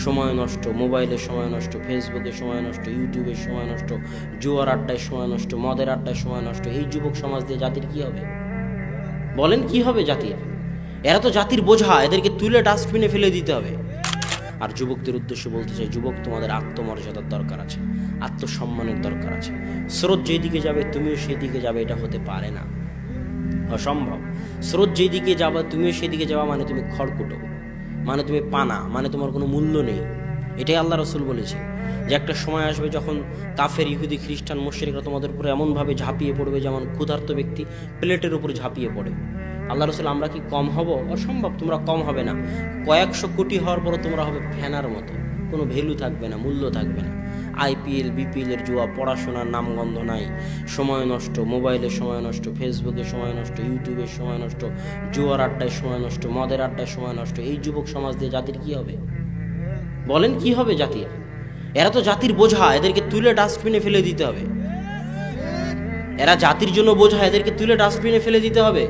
সময় নষ্ট, মোবাইলে সময় নষ্ট, ফেসবুকে সময় নষ্ট, ইউটিউবে সময় নষ্ট, জুয়ার আড্ডায় সময় নষ্ট, মদের আড্ডায় সময় নষ্ট। এই যুবক সমাজ দিয়ে জাতির কি হবে? বলেন কি হবে জাতির? এরা তো জাতির বোঝা, এদেরকে তুলে ডাস্টবিনে ফেলে দিতে হবে। আর যুবকদের উদ্দেশ্যে বলতে চাই, যুবক, তোমাদের আত্মমর্যাদার দরকার আছে, আত্মসম্মানের দরকার আছে। স্রোত যেদিকে যাবে তুমিও সেদিকে যাবে, এটা হতে পারে না, অসম্ভব। স্রোত যেদিকে যাবে তুমিও সেদিকে যাবা মানে তুমি খড়কুটো, মানে তুমি পানা, মানে তোমার কোনো মূল্য নেই। এটাই আল্লাহ রসুল বলেছে যে একটা সময় আসবে যখন কাফের, ইহুদি, খ্রিস্টান, মুশরিকরা তোমাদের উপরে এমনভাবে ঝাঁপিয়ে পড়বে যেমন ক্ষুধার্ত ব্যক্তি প্লেটের উপরে ঝাঁপিয়ে পড়ে। আল্লাহ রসুল, আমরা কি কম হব? অসম্ভব, তোমরা কম হবে না। কয়েকশো কোটি হওয়ার পরও তোমরা হবে ফ্যানার মতো, কোনো ভ্যালু থাকবে না, মূল্য থাকবে না। আইপিএল, বিপিএলের জুয়া, পড়াশোনার নামগন্ধ নাই, সময় নষ্ট, মোবাইলে সময় নষ্ট, ফেসবুকে সময় নষ্ট, ইউটিউবে সময় নষ্ট, জুয়ার আড্ডায় সময় নষ্ট, মদের আড্ডায় সময় নষ্ট। এই যুবক সমাজ দিয়ে জাতির কি হবে? বলেন কি হবে জাতির? এরা তো জাতির বোঝা, এদেরকে তুলে ডাস্টবিনে ফেলে দিতে হবে। এরা জাতির জন্য বোঝা, এদেরকে তুলে ডাস্টবিনে ফেলে দিতে হবে।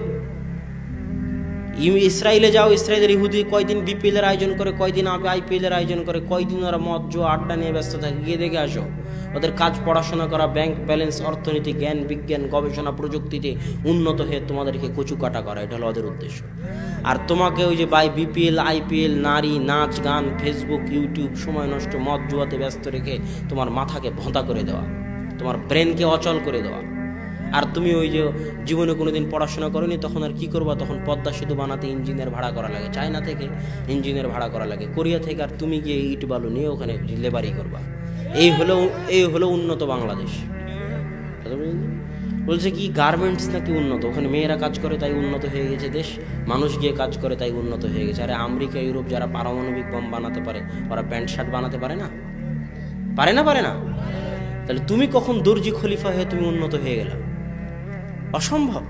ইসরায়েলে যাও, ইসরায়েলের ইহুদি কয়দিন বিপিএল এর আয়োজন করে, কয়দিন আইপিএল এর আয়োজন করে, কয়দিন ওরা মদ, জুয়া, আড্ডা নিয়ে ব্যস্ত থাকে। গিয়ে দেখে আসো, ওদের কাজ পড়াশোনা করা, ব্যাংক ব্যালেন্স, অর্থনীতি, জ্ঞান বিজ্ঞান, গবেষণা, প্রযুক্তিতে উন্নত হয়ে তোমাদেরকে কচু কাটা করা, এটা হলো ওদের উদ্দেশ্য। আর তোমাকে ওই যে বিপিএল, আইপিএল, নারী, নাচ, গান, ফেসবুক, ইউটিউব, সময় নষ্ট, মদ জুয়াতে ব্যস্ত রেখে তোমার মাথাকে ভোঁতা করে দেওয়া, তোমার ব্রেনকে অচল করে দেওয়া। আর তুমি ওই যে জীবনে কোনোদিন পড়াশোনা করোনি, তখন আর কি করবা? তখন পদ্মা সেতু বানাতে ইঞ্জিনিয়ার ভাড়া করা লাগে, চায়না থেকে ইঞ্জিনিয়ার ভাড়া করা লাগে, কোরিয়া থেকে। আর তুমি গিয়ে ইট বালু নিয়ে ওখানে লেবারি করবা। এই হলো উন্নত বাংলাদেশ। বলছে কি গার্মেন্টস নাকি উন্নত, ওখানে মেয়েরা কাজ করে তাই উন্নত হয়ে গেছে দেশ, মানুষ গিয়ে কাজ করে তাই উন্নত হয়ে গেছে। আরে আমেরিকা, ইউরোপ যারা পারমাণবিক বম বানাতে পারে, ওরা প্যান্ট শার্ট বানাতে পারে না? পারে না, পারে না? তাহলে তুমি কখন দর্জি খলিফা হয়ে তুমি উন্নত হয়ে গেলা? অসম্ভব।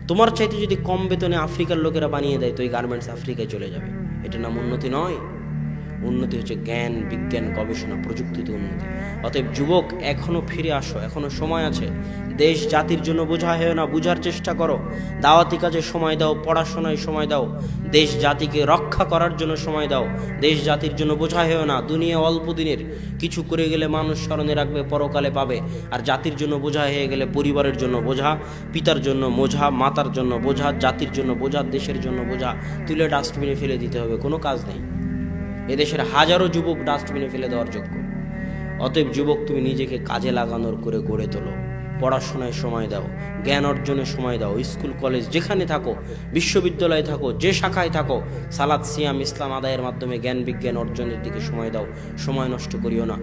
তোমার চাইতে যদি কম বেতনে আফ্রিকার লোকেরা বানিয়ে দেয় তো এই গার্মেন্টস আফ্রিকায় চলে যাবে। এটা নাম উন্নতি নয়। উন্নতি হচ্ছে জ্ঞান বিজ্ঞান, গবেষণা, প্রযুক্তিতে উন্নতি। অতএব যুবক, এখনো ফিরে আসো, এখনো সময় আছে। দেশ জাতির জন্য বোঝা হয় না, বুঝার চেষ্টা করো। দাওয়াতি কাজে সময় দাও, পড়াশোনায় সময় দাও, দেশ জাতিকে রক্ষা করার জন্য সময় দাও। দেশ জাতির জন্য বোঝা হয় না। দুনিয়া অল্প দিনের, কিছু করে গেলে মানুষ স্মরণে রাখবে, পরকালে পাবে। আর জাতির জন্য বোঝা হয়ে গেলে পরিবারের জন্য বোঝা, পিতার জন্য বোঝা, মাতার জন্য বোঝা, জাতির জন্য বোঝা, দেশের জন্য বোঝা, তুলে ডাস্টবিনে ফেলে দিতে হবে। কোনো কাজ নেই। এদেশের হাজারো যুবক ডাস্টবিনে ফেলে দেওয়ার যোগ্য। অতএব যুবক, তুমি নিজেকে কাজে লাগানোর করে গড়ে তোলো, পড়াশোনায় সময় দাও, জ্ঞান অর্জনে সময় দাও। স্কুল কলেজ যেখানে থাকো, বিশ্ববিদ্যালয়ে থাকো, যে শাখায় থাকো, সালাত, সিয়াম, ইসলাম আদায়ের মাধ্যমে জ্ঞান বিজ্ঞান অর্জনের দিকে সময় দাও। সময় নষ্ট করিও না।